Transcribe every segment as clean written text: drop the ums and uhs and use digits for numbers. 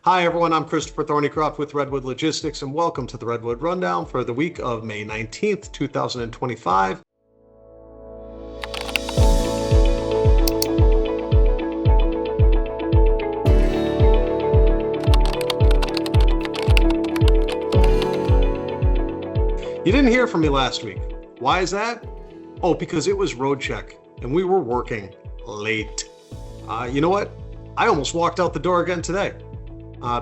Hi, everyone. I'm Christopher Thornycroft with Redwood Logistics, and welcome to the Redwood Rundown for the week of May 19th, 2025. You didn't hear from me last week. Why is that? Oh, because it was Roadcheck, and we were working late. You know what? I almost walked out the door again today.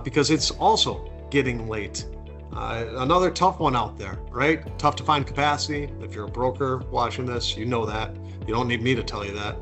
Because it's also getting late. Another tough one out there, right? Tough to find capacity. If you're a broker watching this, you know that. You don't need me to tell you that.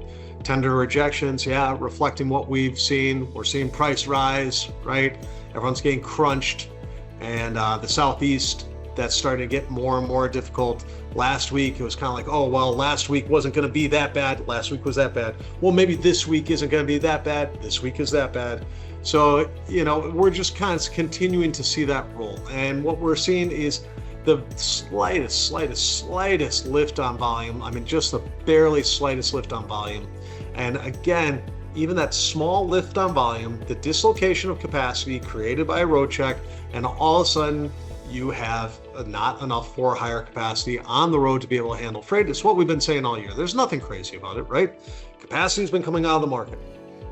Tender rejections, yeah, reflecting what we've seen. We're seeing price rise, right? Everyone's getting crunched. And the Southeast, that's starting to get more and more difficult. Last week, it was kind of like, oh, well, last week wasn't going to be that bad. Last week was that bad. Well, maybe this week isn't going to be that bad. This week is that bad. So, we're just kind of continuing to see that roll. And what we're seeing is the slightest lift on volume. I mean, just the barely slightest lift on volume. And again, even that small lift on volume, the dislocation of capacity created by a Roadcheck, and all of a sudden you have not enough for higher capacity on the road to be able to handle freight. It's what we've been saying all year. There's nothing crazy about it, right? Capacity has been coming out of the market.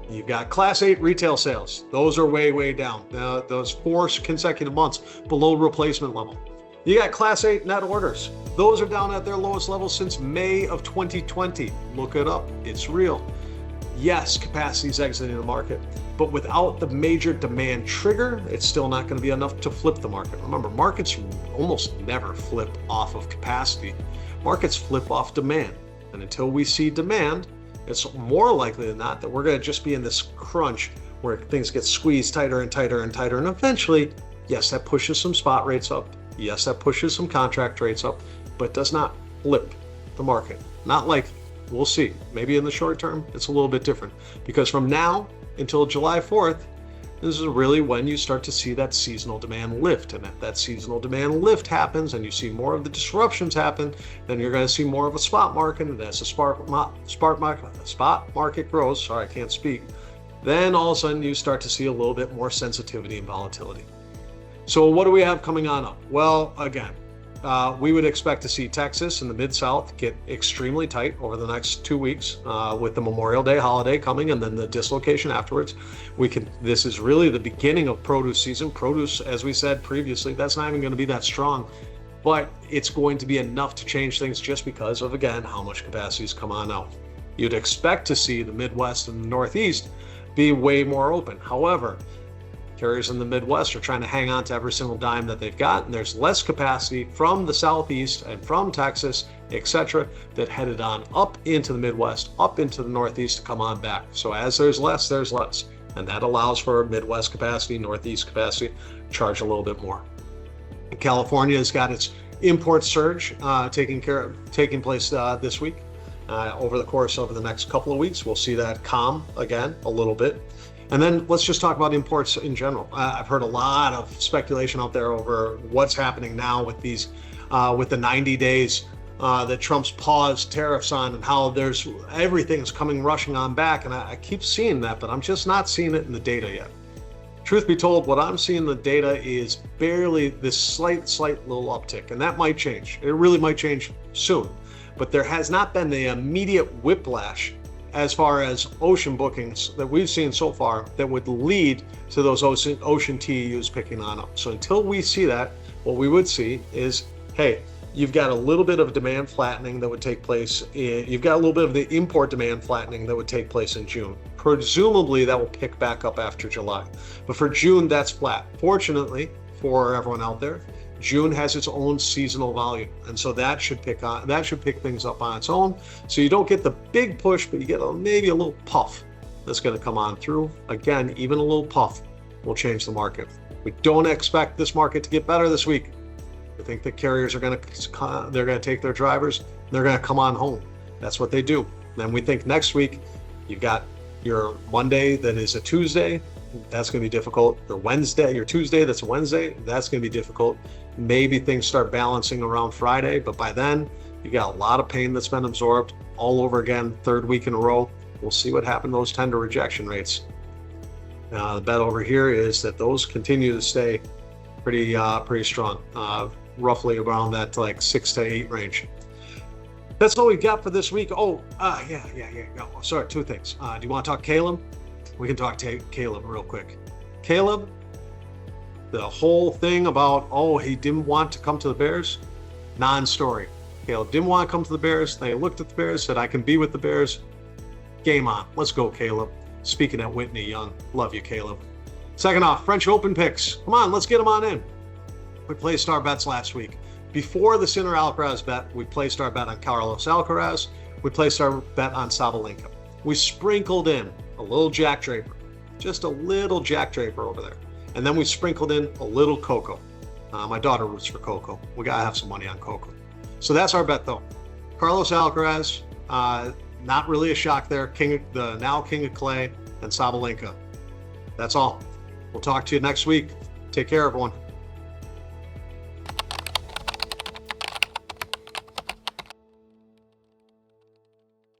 You've got Class 8 retail sales. Those are way down. Those 4 consecutive months below replacement level. You got Class 8 net orders. Those are down at their lowest level since May of 2020. Look it up. It's real. Yes, capacity is exiting the market, but without the major demand trigger, it's still not going to be enough to flip the market. Remember, markets almost never flip off of capacity. Markets flip off demand. And until we see demand, it's more likely than not that we're going to just be in this crunch where things get squeezed tighter and tighter and tighter. And eventually, yes, that pushes some spot rates up. Yes, that pushes some contract rates up, but does not flip the market. Not like, we'll see. Maybe in the short term, it's a little bit different. Because from now until July 4th, this is really when you start to see that seasonal demand lift. And if that seasonal demand lift happens and you see more of the disruptions happen, then you're going to see more of a spot market. And as the spot market grows, sorry, I can't speak, then all of a sudden you start to see a little bit more sensitivity and volatility. So what do we have coming on up? Well, again, we would expect to see Texas and the Mid-South get extremely tight over the next 2 weeks with the Memorial Day holiday coming and then the dislocation afterwards. This is really the beginning of produce season. Produce, as we said previously, that's not even going to be that strong, but it's going to be enough to change things just because of, again, how much capacity has come on out. You'd expect to see the Midwest and the Northeast be way more open. However, carriers in the Midwest are trying to hang on to every single dime that they've got, and there's less capacity from the Southeast and from Texas, etc., that headed on up into the Midwest, up into the Northeast to come on back. So as there's less, and that allows for Midwest capacity, Northeast capacity, charge a little bit more. California has got its import surge taking place this week. Over the course of the next couple of weeks, we'll see that calm again a little bit. And then let's just talk about imports in general. I've heard a lot of speculation out there over what's happening now with these, with the 90 days that Trump's paused tariffs on, and how everything's coming rushing on back. And I keep seeing that, but I'm just not seeing it in the data yet. Truth be told, what I'm seeing in the data is barely this slight little uptick, and that might change. It really might change soon. But there has not been the immediate whiplash as far as ocean bookings that we've seen so far that would lead to those ocean TEUs picking on up. So until we see that, what we would see is, hey, you've got a little bit of demand flattening that would take place. You've got a little bit of the import demand flattening that would take place in June. Presumably that will pick back up after July. But for June, that's flat. Fortunately for everyone out there, June has its own seasonal volume, and so that should pick things up on its own. So you don't get the big push, but you get maybe a little puff that's going to come on through. Again, even a little puff will change the market. We don't expect this market to get better this week. I think the carriers are going to take their drivers, and they're going to come on home. That's what they do. Then we think next week you've got your Monday that is a Tuesday. That's going to be difficult. Your Tuesday that's a Wednesday, that's going to be difficult. Maybe things start balancing around Friday, but by then you got a lot of pain that's been absorbed all over again, third week in a row. We'll see what happened to those tender rejection rates. The bet over here is that those continue to stay pretty strong, roughly around that like 6 to 8 range. That's all we got for this week. Yeah. Oh, sorry, two things. Do you want to talk Caleb? We can talk Caleb real quick. Caleb, the whole thing about, he didn't want to come to the Bears, non-story. Caleb didn't want to come to the Bears. They looked at the Bears, said, I can be with the Bears. Game on. Let's go, Caleb. Speaking at Whitney Young. Love you, Caleb. Second off, French Open picks. Come on, let's get them on in. We placed our bets last week. Before the Sinner Alcaraz bet, we placed our bet on Carlos Alcaraz. We placed our bet on Sabalenka. We sprinkled in a little Jack Draper, just a little Jack Draper over there. And then we sprinkled in a little Coco. My daughter roots for Coco. We got to have some money on Coco. So that's our bet, though. Carlos Alcaraz, not really a shock there. King of Clay, and Sabalenka. That's all. We'll talk to you next week. Take care, everyone.